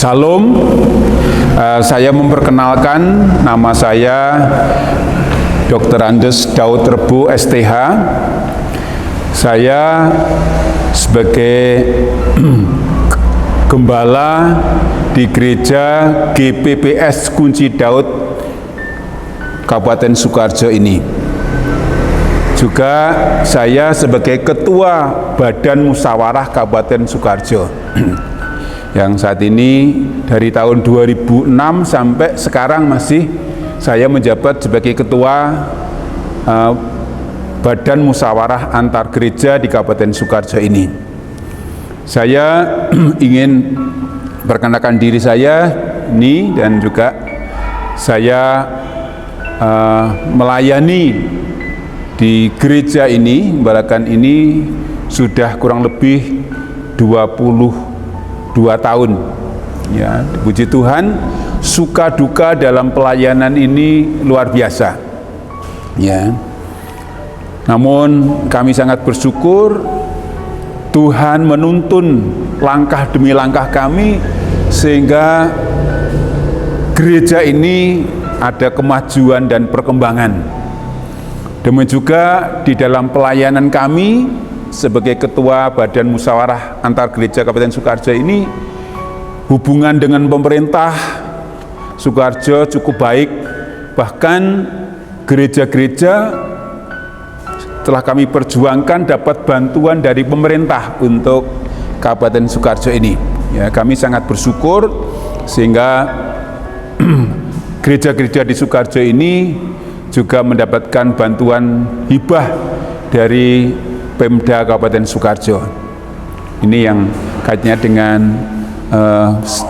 Salam, saya memperkenalkan, nama saya Dr. Andes Daud Rebo STH. Saya sebagai gembala di gereja GPPS Kunci Daud Kabupaten Sukoharjo ini. Juga saya sebagai ketua Badan Musyawarah Kabupaten Sukoharjo yang saat ini dari tahun 2006 sampai sekarang masih saya menjabat sebagai ketua Badan Musyawarah Antar Gereja di Kabupaten Sukoharjo ini. Saya ingin perkenalkan diri saya ini, dan juga saya melayani di gereja ini, Balakan ini sudah kurang lebih 22 tahun. Ya, puji Tuhan, suka duka dalam pelayanan ini luar biasa. Ya. Namun kami sangat bersyukur Tuhan menuntun langkah demi langkah kami sehingga gereja ini ada kemajuan dan perkembangan. Demikian juga di dalam pelayanan kami sebagai ketua Badan Musyawarah Antar Gereja Kabupaten Sukoharjo ini, hubungan dengan pemerintah Sukoharjo cukup baik. Bahkan gereja-gereja telah kami perjuangkan dapat bantuan dari pemerintah untuk Kabupaten Sukoharjo ini. Ya, kami sangat bersyukur sehingga gereja-gereja di Sukoharjo ini juga mendapatkan bantuan hibah dari Pemda Kabupaten Sukoharjo. Ini yang kaitannya dengan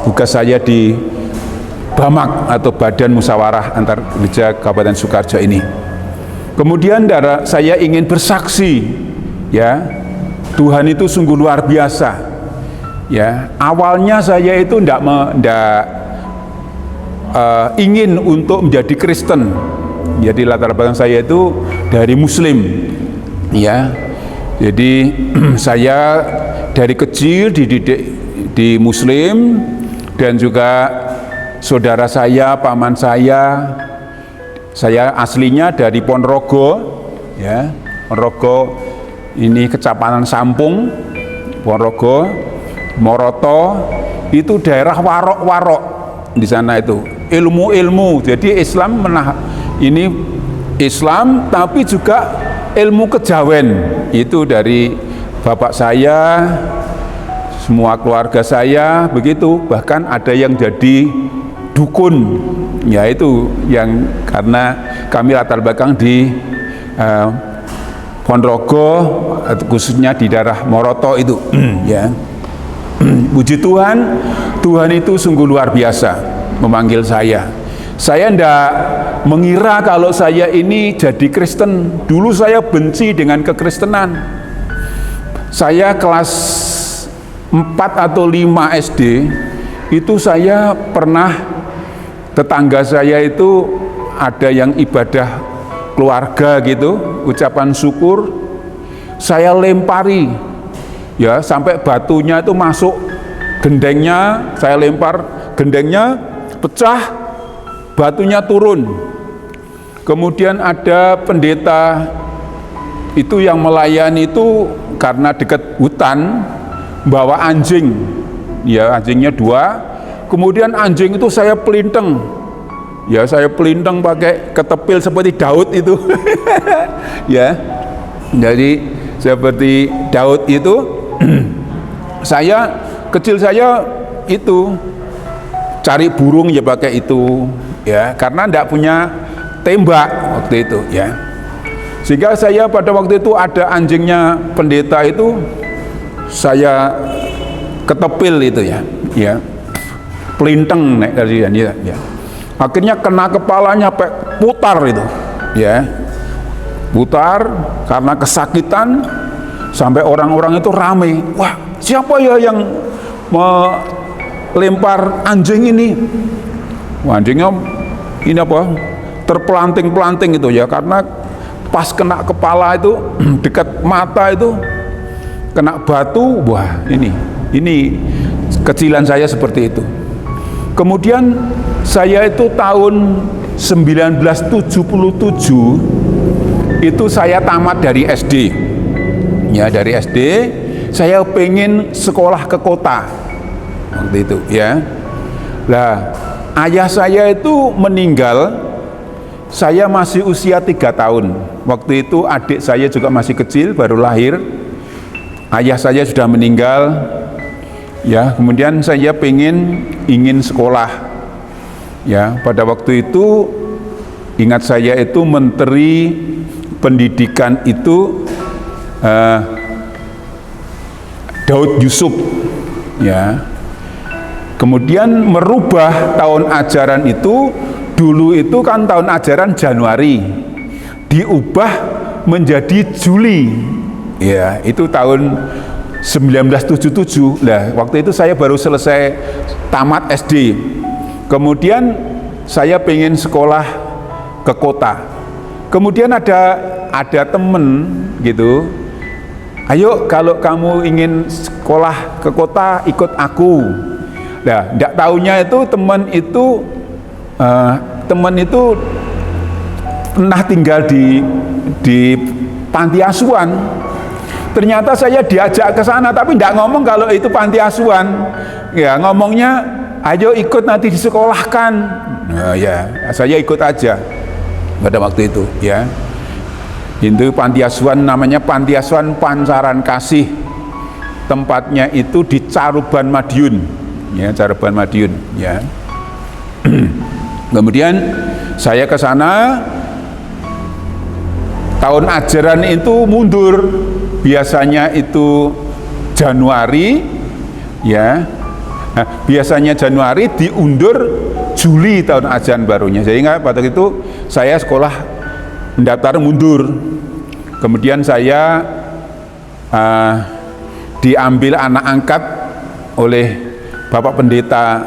tugas saya di BAMAK atau Badan Musyawarah Antar Gereja Kabupaten Sukoharjo ini. Kemudian saya ingin bersaksi, ya, Tuhan itu sungguh luar biasa. Ya, awalnya saya itu tidak ingin untuk menjadi Kristen. Jadi latar belakang saya itu dari Muslim, ya. Jadi saya dari kecil dididik di Muslim, dan juga saudara saya, paman saya aslinya dari Ponorogo, ya. Ponorogo ini Kecamatan Sampung, Ponorogo, Moroto, itu daerah warok-warok di sana itu. Ilmu-ilmu, jadi Islam ini Islam tapi juga ilmu kejawen itu dari bapak saya, semua keluarga saya begitu. Bahkan ada yang jadi dukun, yaitu yang karena kami latar belakang di Ponorogo, khususnya di daerah Moroto itu. Ya, puji Tuhan, Tuhan itu sungguh luar biasa memanggil saya. Saya tidak mengira kalau saya ini jadi Kristen. Dulu saya benci dengan kekristenan. Saya kelas 4 atau 5 SD, itu saya pernah, tetangga saya itu ada yang ibadah keluarga gitu, ucapan syukur, saya lempari, ya, sampai batunya itu masuk gendengnya, saya lempar gendengnya, pecah, batunya turun. Kemudian ada pendeta itu yang melayani itu, karena dekat hutan, bawa anjing, ya, anjingnya 2. Kemudian anjing itu saya pelinteng, ya, saya pelinteng pakai ketepil seperti Daud itu. Ya, jadi seperti Daud itu. Kecil saya itu cari burung ya pakai itu, ya, karena tidak punya tembak waktu itu, ya. Sehingga saya pada waktu itu ada anjingnya pendeta itu, saya ketepil itu, ya, ya, pelinteng naik dari dia, ya. Akhirnya kena kepalanya, putar itu, ya, putar karena kesakitan, sampai orang-orang itu ramai. Wah, siapa ya yang melempar anjing ini? Wah, anjingnya ini apa? Terpelanting-pelanting itu, ya, karena pas kena kepala itu dekat mata itu kena batu. Wah, ini kecilan saya seperti itu. Kemudian saya itu tahun 1977 itu saya tamat dari SD. Ya, dari SD saya pengen sekolah ke kota waktu itu, ya. Lah, ayah saya itu meninggal, saya masih usia 3 tahun. Waktu itu adik saya juga masih kecil, baru lahir. Ayah saya sudah meninggal. Ya, kemudian saya ingin sekolah. Ya, pada waktu itu ingat saya itu Menteri Pendidikan itu Daud Yusuf. Ya. Kemudian merubah tahun ajaran itu, dulu itu kan tahun ajaran Januari, diubah menjadi Juli. Ya, itu tahun 1977. Lah, waktu itu saya baru selesai tamat SD. Kemudian saya pengen sekolah ke kota. Kemudian ada temen gitu, ayo kalau kamu ingin sekolah ke kota ikut aku. Nah, tidak tahunya itu teman itu pernah tinggal di panti asuhan. Ternyata saya diajak ke sana, tapi tidak ngomong kalau itu panti asuhan. Ya, ngomongnya, ayo ikut nanti disekolahkan. Nah, ya, saya ikut aja pada waktu itu. Ya, itu panti asuhan, namanya Panti Asuhan Pancaran Kasih. Tempatnya itu di Caruban Madiun. Ya, Caruban Madiun. Ya. Kemudian saya ke sana. Tahun ajaran itu mundur, biasanya itu Januari, ya. Nah, biasanya Januari diundur Juli tahun ajaran barunya. Sehingga pada itu saya sekolah mendaftar mundur. Kemudian saya diambil anak angkat oleh Bapak Pendeta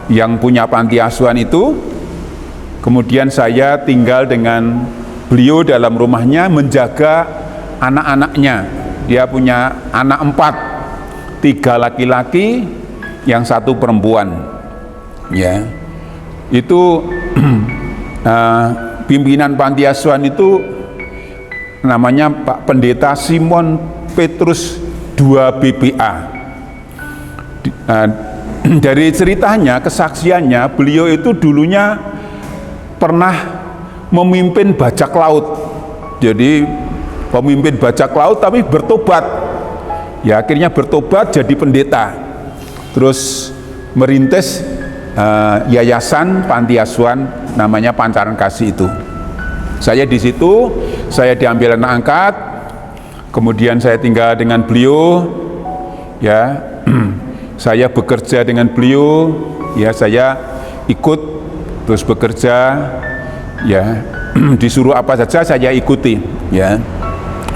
yang punya panti asuhan itu. Kemudian saya tinggal dengan beliau dalam rumahnya menjaga anak-anaknya. Dia punya anak 4, 3 laki-laki, yang 1 perempuan. Ya, itu pimpinan panti asuhan itu namanya Pak Pendeta Simon Petrus 2 BPA. Dari ceritanya, kesaksiannya, beliau itu dulunya pernah memimpin bajak laut. Jadi pemimpin bajak laut tapi bertobat. Ya, akhirnya bertobat jadi pendeta. Terus merintis yayasan panti asuhan namanya Pancaran Kasih itu. Saya di situ, saya diambil anak angkat. Kemudian saya tinggal dengan beliau. Ya, saya bekerja dengan beliau. Ya, saya ikut terus bekerja. Ya, disuruh apa saja saya ikuti. Ya,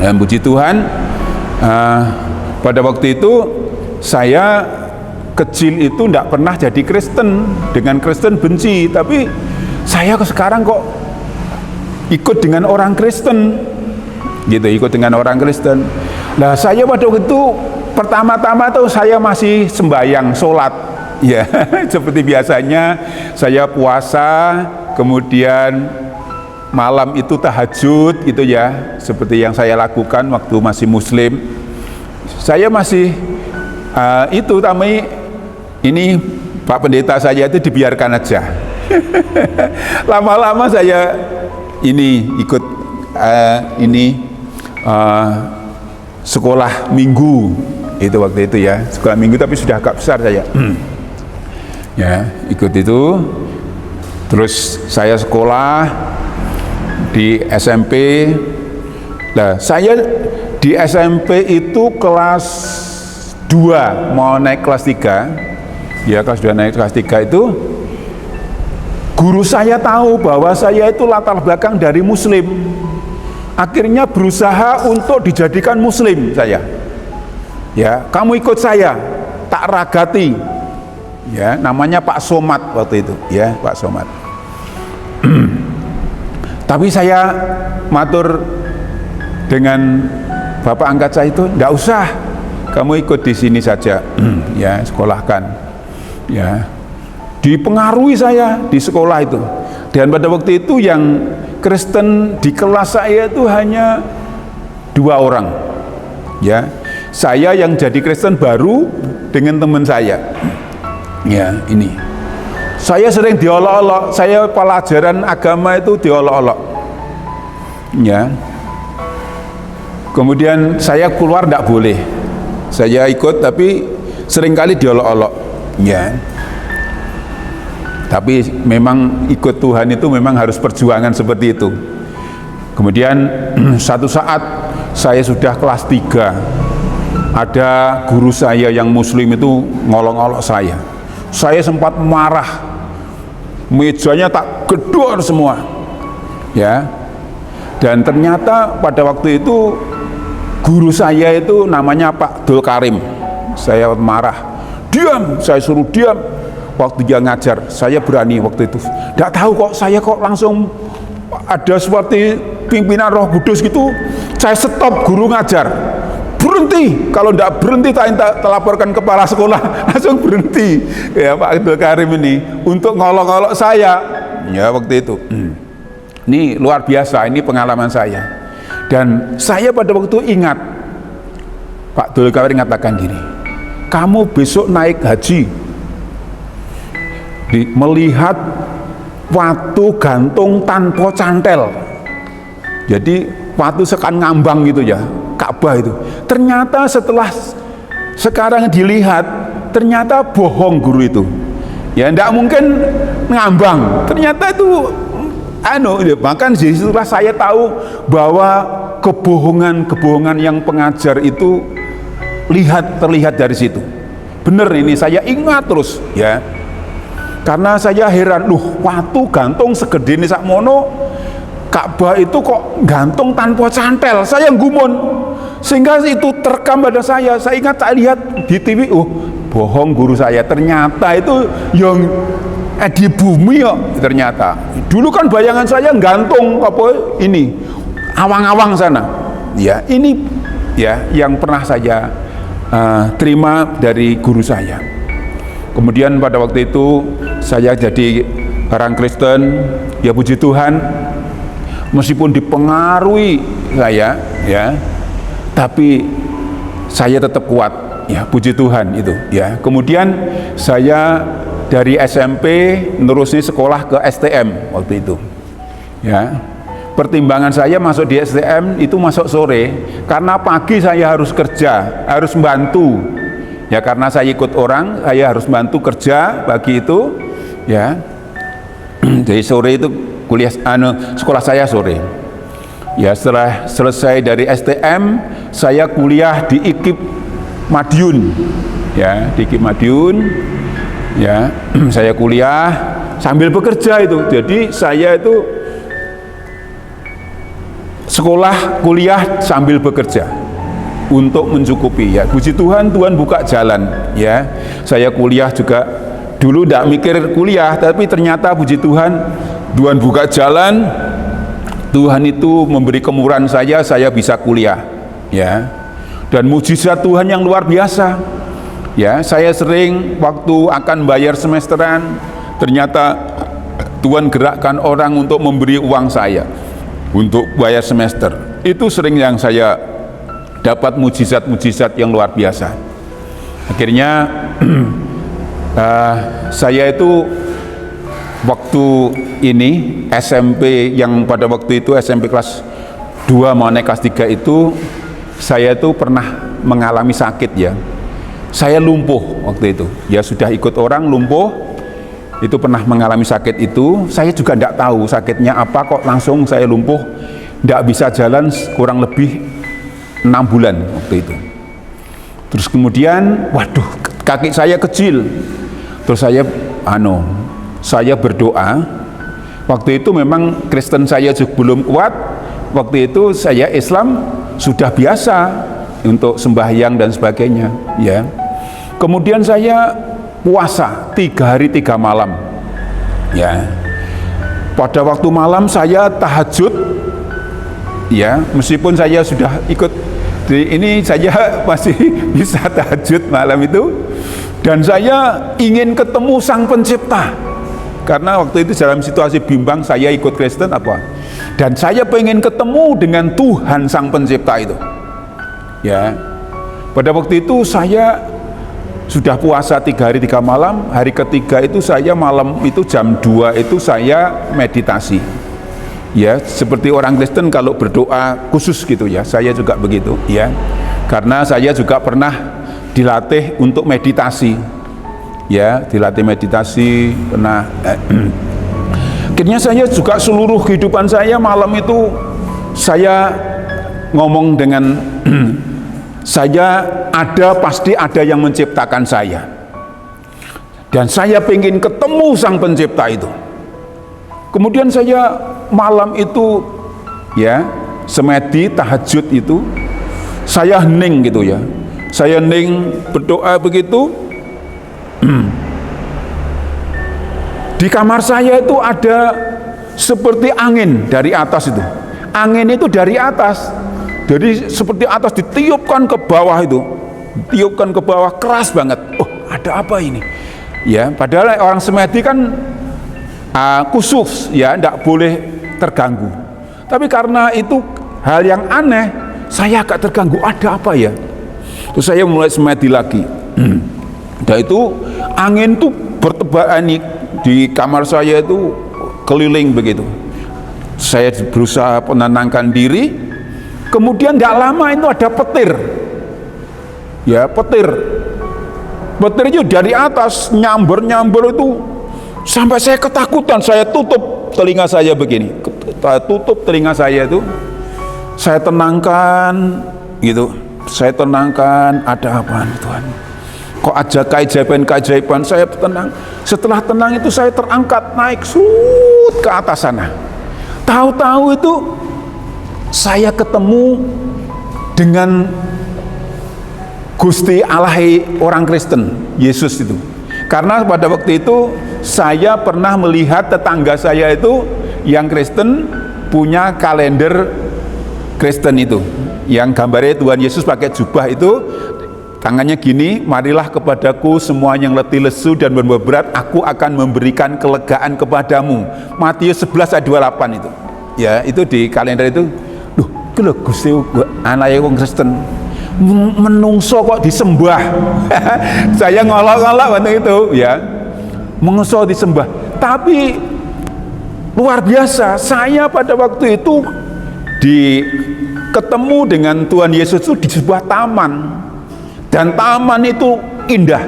dan puji Tuhan, pada waktu itu saya kecil itu tidak pernah jadi Kristen. Dengan Kristen benci, tapi saya sekarang kok ikut dengan orang Kristen, gitu, ikut dengan orang Kristen. Nah, saya pada waktu itu pertama-tama tuh saya masih sembahyang, sholat, ya, seperti biasanya saya puasa. Kemudian malam itu tahajud gitu ya, seperti yang saya lakukan waktu masih muslim. Saya masih tapi ini Pak Pendeta saya itu dibiarkan aja. Lama-lama saya ikut sekolah minggu itu waktu itu ya, sekolah minggu tapi sudah agak besar saya. Ya, ikut itu. Terus saya sekolah di SMP. Nah, saya di SMP itu kelas 2 mau naik kelas 3. Ya, kelas 2 naik kelas 3 itu guru saya tahu bahwa saya itu latar belakang dari muslim. Akhirnya berusaha untuk dijadikan muslim saya. Ya, kamu ikut saya, tak ragati. Ya, namanya Pak Somad waktu itu, ya, Pak Somad. Tapi saya matur dengan bapak angkat saya itu, enggak usah, kamu ikut di sini saja. Ya, sekolahkan. Ya, dipengaruhi saya di sekolah itu. Dan pada waktu itu yang Kristen di kelas saya itu hanya 2 orang, ya. Saya yang jadi Kristen baru dengan teman saya, ya. Ini saya sering diolok-olok, saya pelajaran agama itu diolok-olok, ya. Kemudian saya keluar tidak boleh, saya ikut tapi seringkali diolok-olok, ya. Tapi memang ikut Tuhan itu memang harus perjuangan seperti itu. Kemudian satu saat saya sudah kelas 3, ada guru saya yang muslim itu ngolok-ngolok saya. Saya sempat marah, mejanya tak gedor semua, ya. Dan ternyata pada waktu itu guru saya itu namanya Pak Dul Karim. Saya marah, diam, saya suruh diam. Waktu dia ngajar, saya berani waktu itu. Tidak tahu kok saya kok langsung ada seperti pimpinan Roh Kudus gitu. Saya stop guru ngajar. Berhenti. Kalau tidak berhenti, tak laporkan kepala sekolah. Langsung berhenti. Ya Pak Abdul Karim ini untuk ngolok-ngolok saya. Ya waktu itu. Ini luar biasa. Ini pengalaman saya. Dan saya pada waktu ingat Pak Abdul Karim mengatakan gini, kamu besok naik haji, melihat watu gantung tanpa cantel. Jadi watu sekan ngambang gitu ya, Ka'bah itu. Ternyata setelah sekarang dilihat, ternyata bohong guru itu. Ya tidak mungkin ngambang. Ternyata itu bahkan disitulah saya tahu bahwa kebohongan yang pengajar itu terlihat dari situ. Bener ini, saya ingat terus ya. Karena saya heran, watu gantung segede ini sakmono, Ka'bah itu kok gantung tanpa cantel. Saya gumun, sehingga itu terekam pada saya. Saya ingat, saya lihat di TV, bohong guru saya. Ternyata itu yang di bumi ya. Ternyata dulu kan bayangan saya gantung apa ini awang-awang sana. Ya ini ya yang pernah saya terima dari guru saya. Kemudian pada waktu itu saya jadi orang Kristen, ya puji Tuhan, meskipun dipengaruhi saya, ya, tapi saya tetap kuat, ya puji Tuhan itu, ya. Kemudian saya dari SMP nerusin sekolah ke STM waktu itu, ya. Pertimbangan saya masuk di STM itu masuk sore, karena pagi saya harus kerja, harus membantu. Ya karena saya ikut orang, saya harus bantu kerja pagi itu, ya. Jadi sore itu kuliah sekolah saya sore. Ya setelah selesai dari STM, saya kuliah di IKIP Madiun. Ya, di IKIP Madiun. Ya, saya kuliah sambil bekerja itu. Jadi saya itu sekolah kuliah sambil bekerja untuk mencukupi, ya puji Tuhan, Tuhan buka jalan, ya. Saya kuliah juga dulu tidak mikir kuliah, tapi ternyata puji Tuhan, Tuhan buka jalan. Tuhan itu memberi kemurahan saya bisa kuliah, ya. Dan mujizat Tuhan yang luar biasa, ya. Saya sering waktu akan bayar semesteran, ternyata Tuhan gerakkan orang untuk memberi uang saya untuk bayar semester. Itu sering yang saya dapat mujizat-mujizat yang luar biasa. Akhirnya saya itu waktu ini SMP yang pada waktu itu SMP kelas 2 mau naik kelas 3 itu saya itu pernah mengalami sakit, ya. Saya lumpuh waktu itu, ya sudah ikut orang lumpuh, itu pernah mengalami sakit itu. Saya juga tidak tahu sakitnya apa, kok langsung saya lumpuh, tidak bisa jalan kurang lebih 6 bulan waktu itu. Terus kemudian, waduh, kaki saya kecil. Terus saya berdoa. Waktu itu memang Kristen saya juga belum kuat. Waktu itu saya Islam sudah biasa untuk sembahyang dan sebagainya, ya. Kemudian saya puasa 3 hari 3 malam, ya. Pada waktu malam saya tahajud, ya, meskipun saya sudah ikut ini, saya masih bisa tahajud malam itu. Dan saya ingin ketemu Sang Pencipta. Karena waktu itu dalam situasi bimbang, saya ikut Kristen apa. Dan saya pengen ketemu dengan Tuhan Sang Pencipta itu. Ya. Pada waktu itu saya sudah puasa 3 hari 3 malam. Hari ketiga itu saya malam itu jam 2 itu saya meditasi. Ya, seperti orang Kristen kalau berdoa khusus gitu ya. Saya juga begitu, ya. Karena saya juga pernah dilatih untuk meditasi. Ya, dilatih meditasi, pernah akhirnya saya juga seluruh kehidupan saya malam itu saya ngomong dengan saya pasti ada yang menciptakan saya, dan saya pengen ketemu Sang Pencipta itu. Kemudian saya malam itu ya semedi tahajud itu saya hening gitu ya, saya hening berdoa begitu. Di kamar saya itu ada seperti angin dari atas itu. Angin itu dari atas. Jadi seperti atas ditiupkan ke bawah itu. Ditiupkan ke bawah keras banget. Oh, ada apa ini? Ya, padahal orang semedi kan khusus ya, tidak boleh terganggu. Tapi karena itu hal yang aneh, saya agak terganggu. Ada apa ya? Terus saya mulai semedi lagi. Dan itu angin tuh bertebaran di kamar saya itu keliling begitu. Saya berusaha menenangkan diri. Kemudian tidak lama itu ada petir. Ya, petir. Petir itu dari atas nyamber itu sampai saya ketakutan. Saya tutup telinga saya begini. Tutup telinga saya itu. Saya tenangkan gitu. Saya tenangkan, ada apa Tuhan? Kok aja keajaiban, saya tenang. Setelah tenang itu saya terangkat naik ke atas sana. Tahu-tahu itu saya ketemu dengan Gusti Allah orang Kristen, Yesus itu. Karena pada waktu itu saya pernah melihat tetangga saya itu yang Kristen punya kalender Kristen itu, yang gambarnya Tuhan Yesus pakai jubah itu. Tangannya gini, marilah kepadaku semua yang letih lesu dan beban berat, aku akan memberikan kelegaan kepadamu. Matius 11 ayat 28 itu. Ya, itu di kalender itu. Duh, kalau Gusti anake wong Kristen menungso kok disembah. Saya ngolok-ngolok waktu itu, ya. Menungso disembah. Tapi luar biasa, saya pada waktu itu ketemu dengan Tuhan Yesus itu di sebuah taman. Dan taman itu indah,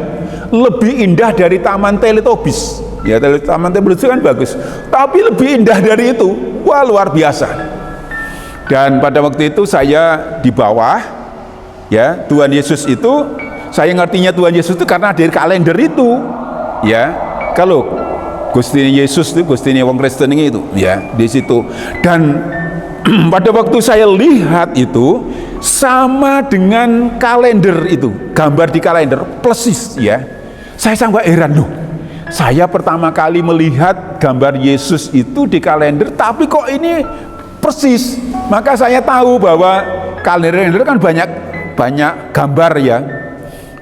lebih indah dari taman Teletubbies. Ya, taman Teletubbies kan bagus, tapi lebih indah dari itu. Wah, luar biasa. Dan pada waktu itu saya di bawah, ya, Tuhan Yesus itu, saya ngertinya Tuhan Yesus itu karena dari kalender itu, ya. Kalau Gusti Yesus itu, Gusti wong Kristen itu, ya, di situ. Dan pada waktu saya lihat itu sama dengan kalender itu, gambar di kalender persis ya. Saya sampai heran loh. Saya pertama kali melihat gambar Yesus itu di kalender, tapi kok ini persis. Maka saya tahu bahwa kalender kan banyak gambar ya.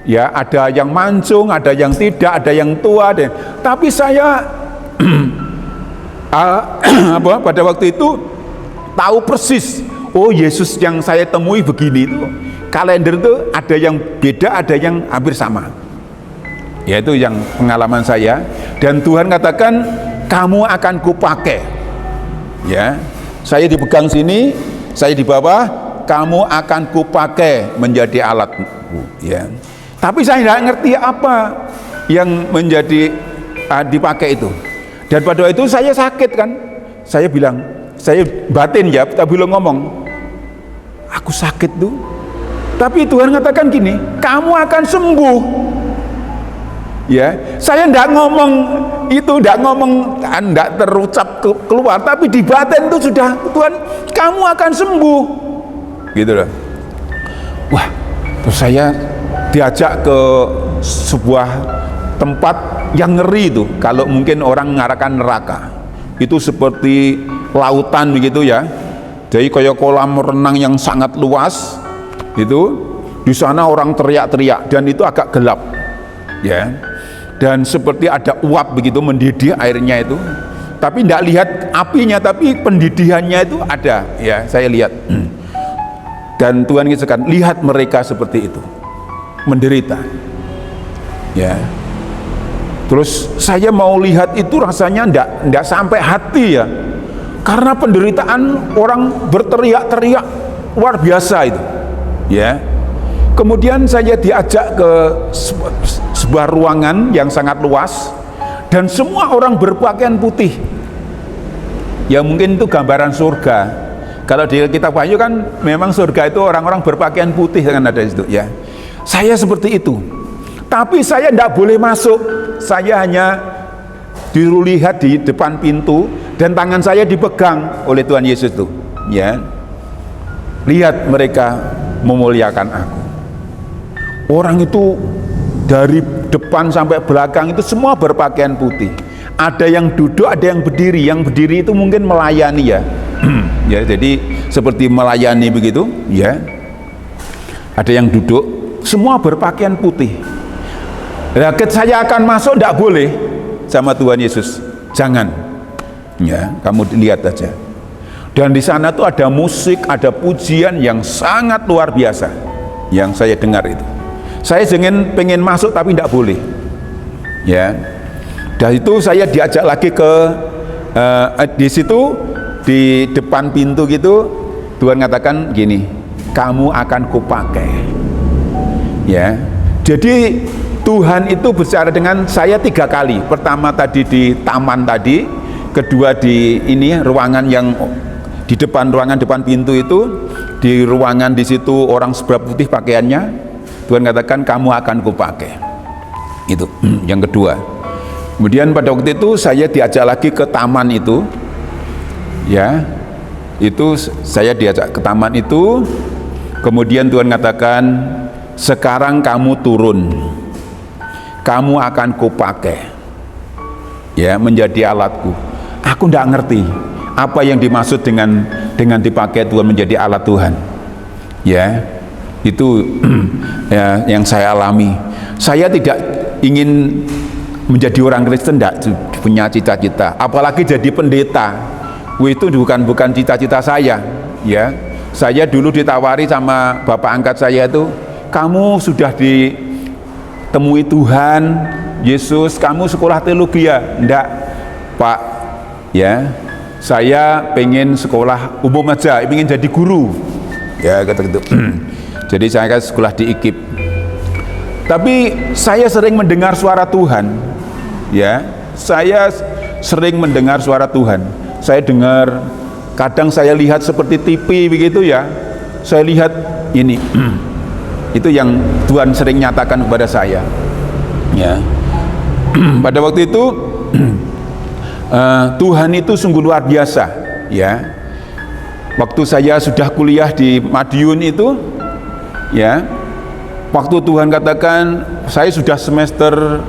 Ya, ada yang mancung, ada yang tidak, ada yang tua deh. Tapi saya pada waktu itu tahu persis, oh Yesus yang saya temui begini itu. Kalender itu ada yang beda, ada yang hampir sama. Ya, itu yang pengalaman saya. Dan Tuhan katakan, kamu akan kupakai. Ya, saya dipegang sini, saya di bawah, kamu akan kupakai menjadi alatku. Ya, tapi saya tidak ngerti apa yang menjadi dipakai itu. Dan pada waktu itu saya sakit kan, saya bilang, saya batin ya, tapi belum ngomong, aku sakit tuh. Tapi Tuhan katakan gini, kamu akan sembuh. Ya, saya tidak ngomong itu, tidak terucap keluar, tapi di batin itu sudah, Tuhan, kamu akan sembuh. Gitu loh. Wah, terus saya diajak ke sebuah tempat yang ngeri itu, kalau mungkin orang mengarahkan neraka. Itu seperti lautan begitu ya. Jadi kayak kolam renang yang sangat luas. Itu di sana orang teriak-teriak dan itu agak gelap. ya. Dan seperti ada uap begitu mendidih airnya itu, tapi tidak lihat apinya, tapi pendidihannya itu ada, ya, saya lihat. Dan Tuhan katakan, lihat mereka seperti itu, menderita, ya. Terus saya mau lihat itu, rasanya tidak sampai hati, ya, karena penderitaan orang berteriak-teriak luar biasa itu, ya. Kemudian saya diajak ke sebuah ruangan yang sangat luas, dan semua orang berpakaian putih. Ya mungkin itu gambaran surga. Kalau di kitab Wahyu kan memang surga itu orang-orang berpakaian putih, kan ada di situ, ya. Saya seperti itu. Tapi saya tidak boleh masuk. Saya hanya dilihat di depan pintu, dan tangan saya dipegang oleh Tuhan Yesus itu, ya. Lihat mereka memuliakan aku. Orang itu dari depan sampai belakang itu semua berpakaian putih. Ada yang duduk, ada yang berdiri. Yang berdiri itu mungkin melayani, ya. Ya, jadi seperti melayani begitu, ya. Ada yang duduk, semua berpakaian putih. Ya, saya akan masuk, tidak boleh sama Tuhan Yesus. Jangan. Ya, kamu lihat aja. Dan di sana tuh ada musik, ada pujian yang sangat luar biasa yang saya dengar itu. Saya pengen masuk tapi tidak boleh, ya. Dan itu saya diajak lagi ke di situ, di depan pintu gitu, Tuhan katakan gini, kamu akan kupakai, ya. Jadi Tuhan itu bicara dengan saya 3 kali. Pertama tadi di taman tadi, kedua di ini ruangan yang di depan, ruangan depan pintu itu, di ruangan di situ orang seberapa putih pakaiannya. Tuhan katakan kamu akan kupakai. Itu yang kedua. Kemudian pada waktu itu saya diajak lagi ke taman itu, ya. Itu saya diajak ke taman itu. Kemudian Tuhan katakan, sekarang kamu turun, kamu akan kupakai, ya, menjadi alatku. Aku tidak ngerti apa yang dimaksud dengan dipakai Tuhan menjadi alat Tuhan, ya. Itu ya, yang saya alami. Saya tidak ingin menjadi orang Kristen, tidak punya cita-cita, apalagi jadi pendeta. Itu bukan cita-cita saya, ya. Saya dulu ditawari sama bapak angkat saya itu, kamu sudah ditemui Tuhan Yesus, kamu sekolah teologi ya? Enggak, Pak, ya. Saya pengen sekolah umum aja, pengen jadi guru, ya, kata gitu. Jadi saya kan sekolah di IKIP. Tapi saya sering mendengar suara Tuhan, ya. Saya sering mendengar suara Tuhan. Saya dengar, kadang saya lihat seperti TV begitu, ya. Saya lihat ini, itu yang Tuhan sering nyatakan kepada saya, ya. Pada waktu itu Tuhan itu sungguh luar biasa, ya. Waktu saya sudah kuliah di Madiun itu, ya, waktu Tuhan katakan saya sudah semester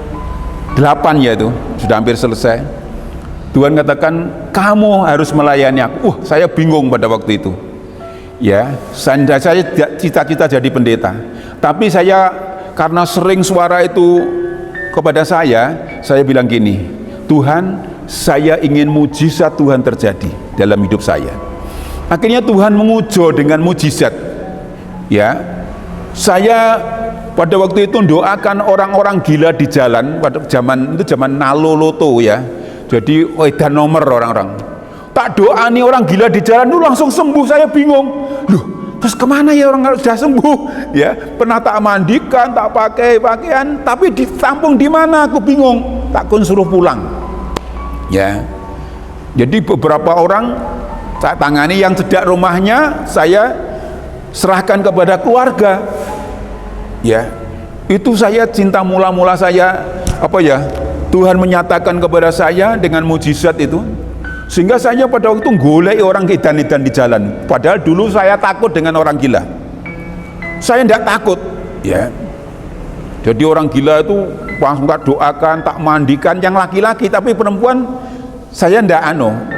8, ya, itu sudah hampir selesai. Tuhan katakan kamu harus melayani aku. Saya bingung pada waktu itu, ya. Saya cita-cita jadi pendeta, tapi saya karena sering suara itu kepada saya bilang gini, Tuhan, saya ingin mujizat Tuhan terjadi dalam hidup saya. Akhirnya Tuhan mengujo dengan mujizat, ya. Saya pada waktu itu doakan orang-orang gila di jalan. Pada zaman itu zaman nalo loto, ya. Jadi edan nomor orang-orang. Tak doa nih orang gila di jalan itu langsung sembuh. Saya bingung. Loh, terus kemana ya orang sudah sembuh? Ya, pernah tak mandikan, tak pakai pakaian, tapi ditampung di mana? Aku bingung. Tak kun suruh pulang. Ya. Jadi beberapa orang saya tangani, yang cedak rumahnya saya serahkan kepada keluarga, ya. Itu saya cinta mula-mula saya, apa ya, Tuhan menyatakan kepada saya dengan mujizat itu, sehingga saya pada waktu golek orang edan-edan di jalan. Padahal dulu saya takut dengan orang gila. Saya tidak takut, ya. Jadi orang gila itu langsung tak doakan, tak mandikan, yang laki-laki. Tapi perempuan saya tidak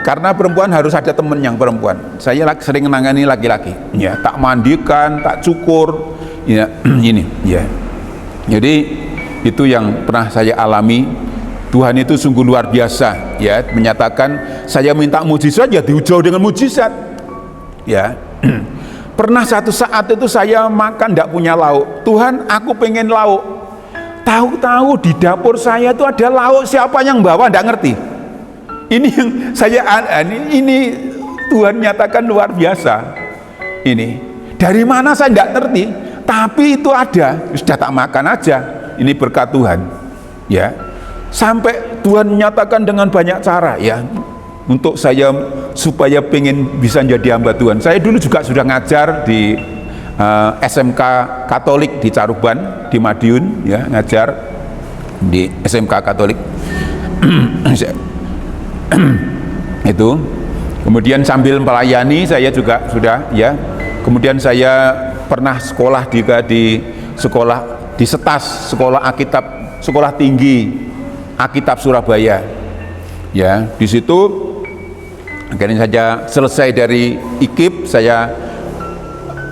karena perempuan harus ada temen yang perempuan. Saya sering menangani laki-laki, ya, tak mandikan, tak cukur, ya. Ini, ya. Jadi Itu yang pernah saya alami. Tuhan itu sungguh luar biasa, ya, menyatakan saya minta mujizat, ya diuji dengan mujizat, ya. Pernah satu saat itu saya makan tidak punya lauk. Tuhan, aku pengen lauk. Tahu-tahu di dapur saya itu ada lauk, siapa yang bawa tidak ngerti. Ini yang saya ini Tuhan nyatakan luar biasa. Ini dari mana saya tidak ngerti, tapi itu ada, sudah tak makan aja. Ini berkat Tuhan, ya. Sampai Tuhan menyatakan dengan banyak cara, ya, untuk saya supaya pengen bisa jadi hamba Tuhan. Saya dulu juga sudah ngajar di SMK Katolik di Caruban, di Madiun, ya, ngajar di SMK Katolik. Itu kemudian sambil melayani saya juga sudah, ya. Kemudian saya pernah sekolah juga di sekolah di SETAS, sekolah Alkitab, sekolah tinggi Alkitab Surabaya, ya. Di situ akhirnya saja selesai dari IKIP, saya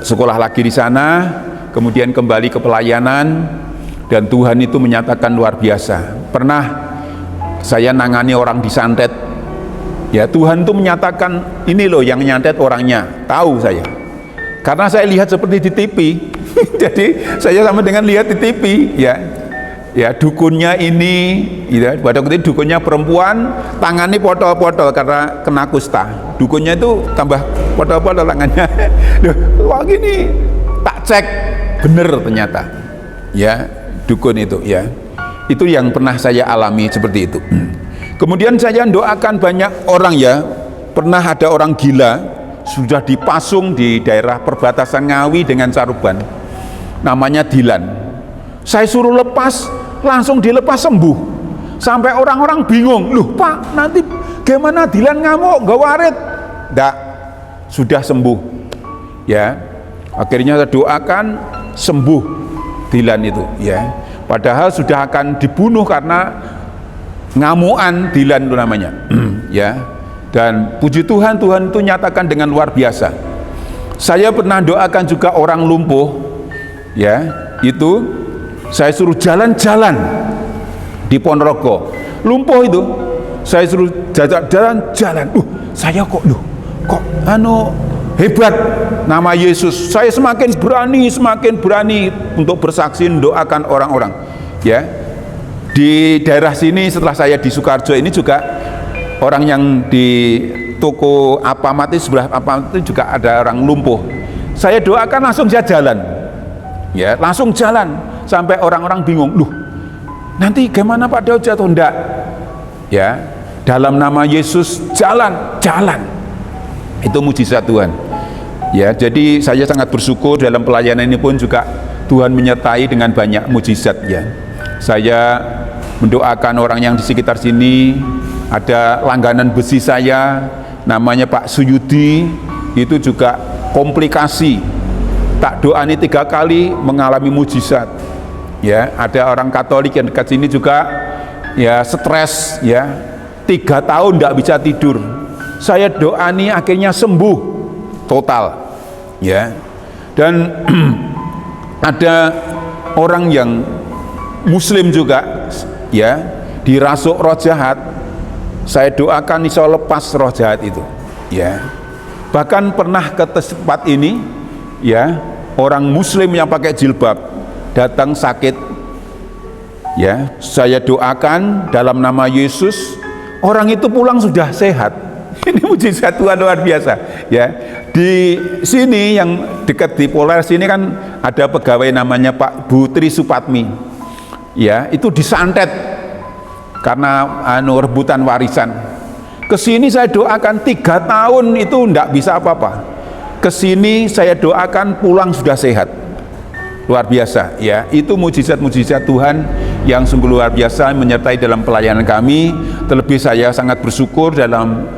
sekolah lagi di sana, kemudian kembali ke pelayanan, dan Tuhan itu menyatakan luar biasa. Pernah saya nangani orang disantet, ya, Tuhan itu menyatakan ini loh yang nyantet orangnya, tahu saya, karena saya lihat seperti di TV. Jadi saya sama dengan lihat di TV, ya. Ya, dukunnya ini, ya, pada waktu itu dukunnya perempuan, tangannya potol-potol karena kena kusta. Dukunnya itu tambah potol-potol tangannya. Wah, gini, tak cek, bener ternyata, ya, dukun itu, ya. Itu yang pernah saya alami seperti itu. Kemudian saya doakan banyak orang, ya. Pernah ada orang gila sudah dipasung di daerah perbatasan Ngawi dengan Caruban, namanya Dilan. Saya suruh lepas, langsung dilepas, sembuh. Sampai orang-orang bingung, loh Pak, nanti gimana Dilan ngamuk, gak warit? Nggak, sudah sembuh, ya. Akhirnya saya doakan sembuh Dilan itu, ya. Padahal sudah akan dibunuh karena ngamuan Dilan itu namanya, ya. Dan puji Tuhan, Tuhan itu nyatakan dengan luar biasa. Saya pernah doakan juga orang lumpuh, ya, itu saya suruh jalan-jalan di Ponorogo, lumpuh itu, saya suruh jalan-jalan. Saya kok hebat, nama Yesus. Saya semakin berani untuk bersaksi mendoakan orang-orang, ya. Di daerah sini setelah saya di Sukarjo ini juga orang yang di toko Alfamart sebelah Alfamart itu juga ada orang lumpuh. Saya doakan langsung dia jalan, ya, langsung jalan. Sampai orang-orang bingung, loh nanti gimana Pak Daud jatuh? Enggak, ya, dalam nama Yesus jalan. Itu mujizat Tuhan, ya. Jadi saya sangat bersyukur dalam pelayanan ini pun juga Tuhan menyertai dengan banyak mujizat, ya. Saya mendoakan orang yang di sekitar sini. Ada langganan besi saya namanya Pak Suyudi, itu juga komplikasi, tak doani 3 kali mengalami mujizat. Ya, ada orang Katolik yang dekat sini juga, ya, stres, ya, 3 tahun tidak bisa tidur. Saya doani akhirnya sembuh total, ya. Dan ada orang yang Muslim juga, ya, dirasuk roh jahat. Saya doakan insya Allah lepas roh jahat itu, ya. Bahkan pernah ke tempat ini, ya, orang Muslim yang pakai jilbab datang sakit, ya, saya doakan dalam nama Yesus, orang itu pulang sudah sehat. Ini mujizat Tuhan luar biasa, ya. Di sini yang dekat di Polres sini kan ada pegawai namanya Pak Tri Supatmi, ya, itu disantet karena rebutan warisan. Kesini saya doakan 3 tahun itu enggak bisa apa-apa. Kesini saya doakan pulang sudah sehat. Luar biasa, ya. Itu mujizat-mujizat Tuhan yang sungguh luar biasa menyertai dalam pelayanan kami. Terlebih saya sangat bersyukur dalam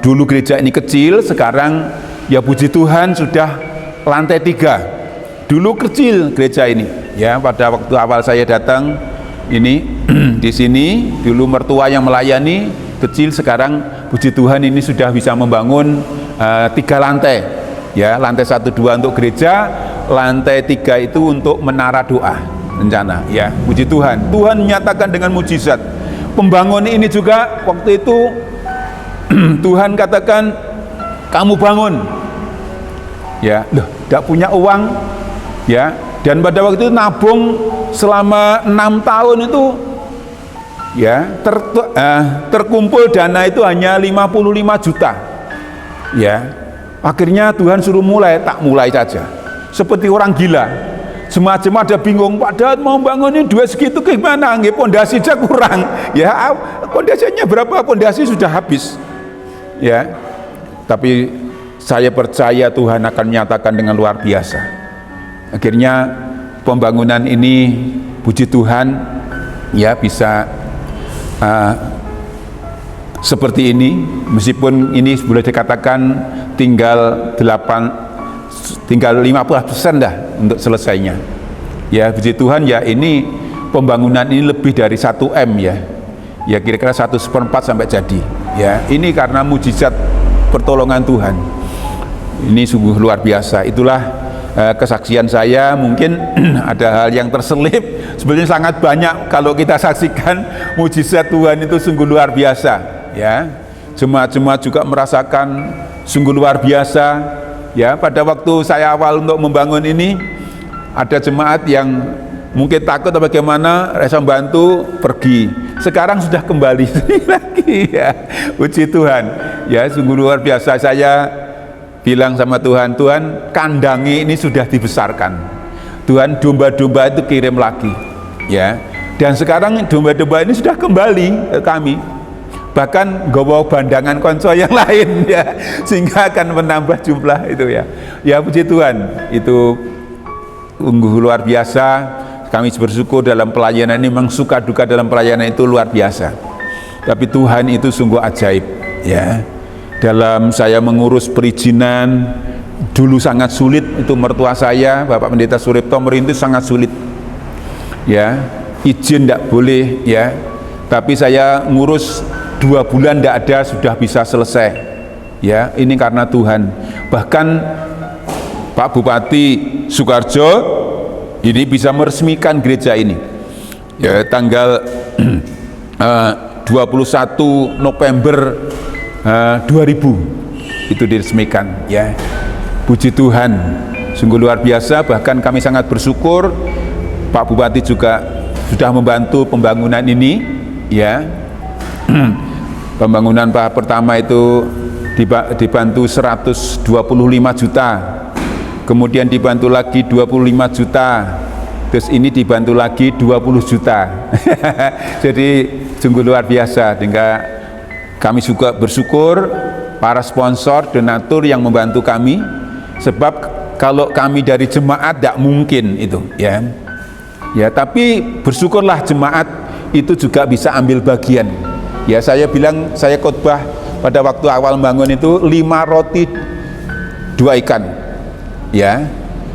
dulu gereja ini kecil, sekarang ya puji Tuhan sudah lantai 3. Dulu kecil gereja ini, ya. Pada waktu awal saya datang ini di sini dulu mertua yang melayani kecil, sekarang puji Tuhan ini sudah bisa membangun 3 lantai, ya. Lantai 1, 2 untuk gereja, lantai 3 itu untuk menara doa, rencana, ya. Puji Tuhan. Tuhan menyatakan dengan mujizat. Pembangunan ini juga waktu itu Tuhan katakan, kamu bangun. Ya, loh, tidak punya uang, ya. Dan pada waktu itu nabung selama 6 tahun itu, ya, terkumpul dana itu hanya 55 juta. Ya, akhirnya Tuhan suruh mulai, tak mulai saja. Seperti orang gila. Jemaat-jemaat ada bingung, padahal mau bangunin duit segitu gimana? Nggih, pondasi aja kurang. Ya, pondasinya berapa? Pondasi sudah habis. Ya. Tapi saya percaya Tuhan akan menyatakan dengan luar biasa. Akhirnya pembangunan ini, puji Tuhan, ya, bisa seperti ini, meskipun ini boleh dikatakan tinggal 50% dah untuk selesainya. Ya, puji Tuhan, ya, ini pembangunan ini lebih dari 1 M, ya. Ya, kira-kira 1/4 sampai jadi. Ya, ini karena mujizat pertolongan Tuhan. Ini sungguh luar biasa. Itulah kesaksian saya. Mungkin ada hal yang terselip, sebenarnya sangat banyak kalau kita saksikan mujizat Tuhan itu sungguh luar biasa, ya. Jemaat-jemaat juga merasakan sungguh luar biasa, ya. Pada waktu saya awal untuk membangun ini, ada jemaat yang mungkin takut atau bagaimana, rasa bantu pergi. Sekarang sudah kembali lagi, ya. Puji Tuhan, ya, sungguh luar biasa. Saya bilang sama Tuhan, Tuhan, kandangi ini sudah dibesarkan. Tuhan, domba-domba itu kirim lagi, ya. Dan sekarang domba-domba ini sudah kembali ke kami. Bahkan gawa bandangan konco yang lain, ya, sehingga akan menambah jumlah itu, ya. Ya, puji Tuhan, itu sungguh luar biasa. Kami bersyukur dalam pelayanan ini, memang suka duka dalam pelayanan itu luar biasa. Tapi Tuhan itu sungguh ajaib, ya. Dalam saya mengurus perizinan dulu sangat sulit, itu mertua saya Bapak Pendeta Suripto merintis sangat sulit, ya, izin tidak boleh, ya, tapi saya ngurus 2 bulan tidak ada, sudah bisa selesai, ya. Ini karena Tuhan. Bahkan Pak Bupati Sukarjo ini bisa meresmikan gereja ini, ya, tanggal 21 November 2000 itu diresmikan, ya. Puji Tuhan, sungguh luar biasa. Bahkan kami sangat bersyukur Pak Bupati juga sudah membantu pembangunan ini, ya. Pembangunan tahap pertama itu dibantu 125 juta, kemudian dibantu lagi 25 juta, terus ini dibantu lagi 20 juta. Jadi sungguh luar biasa. Hingga kami juga bersyukur para sponsor, donatur yang membantu kami, sebab kalau kami dari jemaat tidak mungkin itu, ya. Ya, tapi bersyukurlah jemaat itu juga bisa ambil bagian. Ya, saya bilang, saya khotbah pada waktu awal bangun itu 5 roti 2 ikan, ya.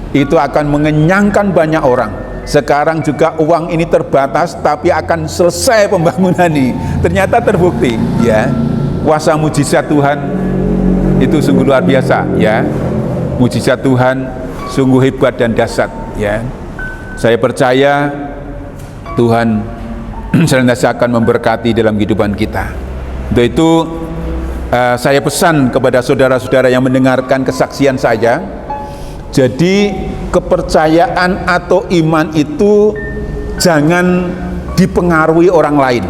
Itu akan mengenyangkan banyak orang. Sekarang juga uang ini terbatas, tapi akan selesai pembangunan ini. Ternyata terbukti, ya. Kuasa mujizat Tuhan itu sungguh luar biasa, ya. Mujizat Tuhan sungguh hebat dan dahsyat, ya. Saya percaya Tuhan senantiasa akan memberkati dalam kehidupan kita. Untuk itu saya pesan kepada saudara-saudara yang mendengarkan kesaksian saya, jadi kepercayaan atau iman itu jangan dipengaruhi orang lain,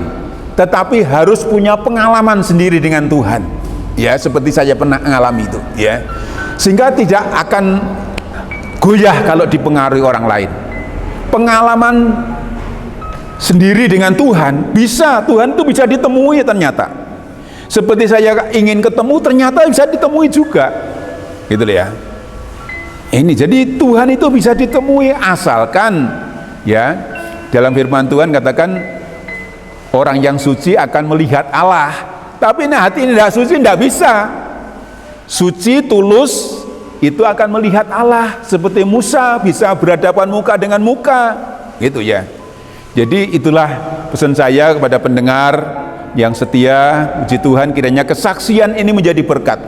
tetapi harus punya pengalaman sendiri dengan Tuhan, ya, seperti saya pernah mengalami itu, ya, sehingga tidak akan goyah kalau dipengaruhi orang lain. Pengalaman sendiri dengan Tuhan Tuhan itu bisa ditemui ternyata. Seperti saya ingin ketemu, ternyata bisa ditemui juga, gitu ya. Ini jadi Tuhan itu bisa ditemui asalkan, ya, dalam firman Tuhan katakan orang yang suci akan melihat Allah. Tapi ini hati ini tidak suci, tidak bisa. Suci, tulus itu akan melihat Allah, seperti Musa bisa berhadapan muka dengan muka, gitu ya. Jadi itulah pesan saya kepada pendengar yang setia. Puji Tuhan, kiranya kesaksian ini menjadi berkat.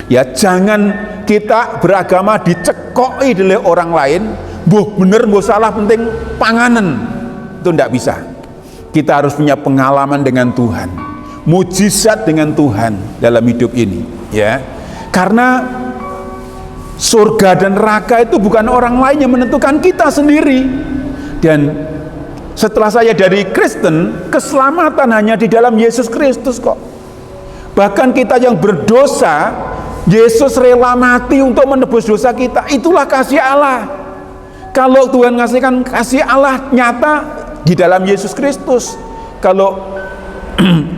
Ya, jangan kita beragama dicekoi oleh orang lain, bener mbok salah penting panganan, itu tidak bisa. Kita harus punya pengalaman dengan Tuhan, mujizat dengan Tuhan dalam hidup ini, ya. Karena surga dan neraka itu bukan orang lain yang menentukan, kita sendiri. Dan setelah saya dari Kristen, keselamatan hanya di dalam Yesus Kristus kok. Bahkan kita yang berdosa, Yesus rela mati untuk menebus dosa kita. Itulah kasih Allah. Kalau Tuhan ngasihkan kasih Allah nyata di dalam Yesus Kristus. Kalau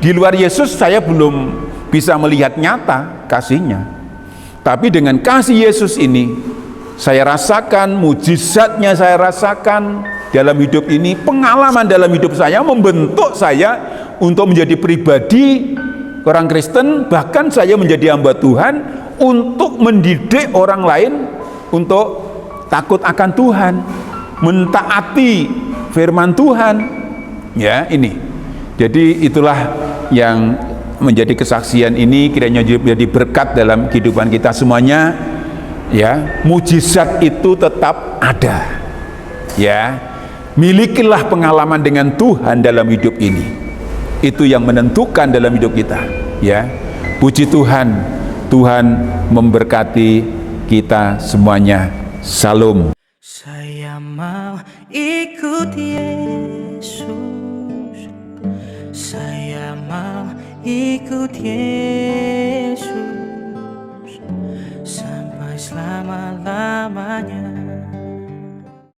di luar Yesus saya belum bisa melihat nyata kasihnya. Tapi dengan kasih Yesus ini, saya rasakan mujizatnya, saya rasakan dalam hidup ini, pengalaman dalam hidup saya membentuk saya untuk menjadi pribadi orang Kristen. Bahkan saya menjadi hamba Tuhan untuk mendidik orang lain untuk takut akan Tuhan, mentaati firman Tuhan, ya. Ini jadi itulah yang menjadi kesaksian ini, kiranya menjadi berkat dalam kehidupan kita semuanya, ya. Mujizat itu tetap ada, ya. Milikilah pengalaman dengan Tuhan dalam hidup ini, itu yang menentukan dalam hidup kita, ya. Puji Tuhan, Tuhan memberkati kita semuanya. Salam. Saya mau ikut Yesus, saya mau ikut Yesus sampai selama-lamanya.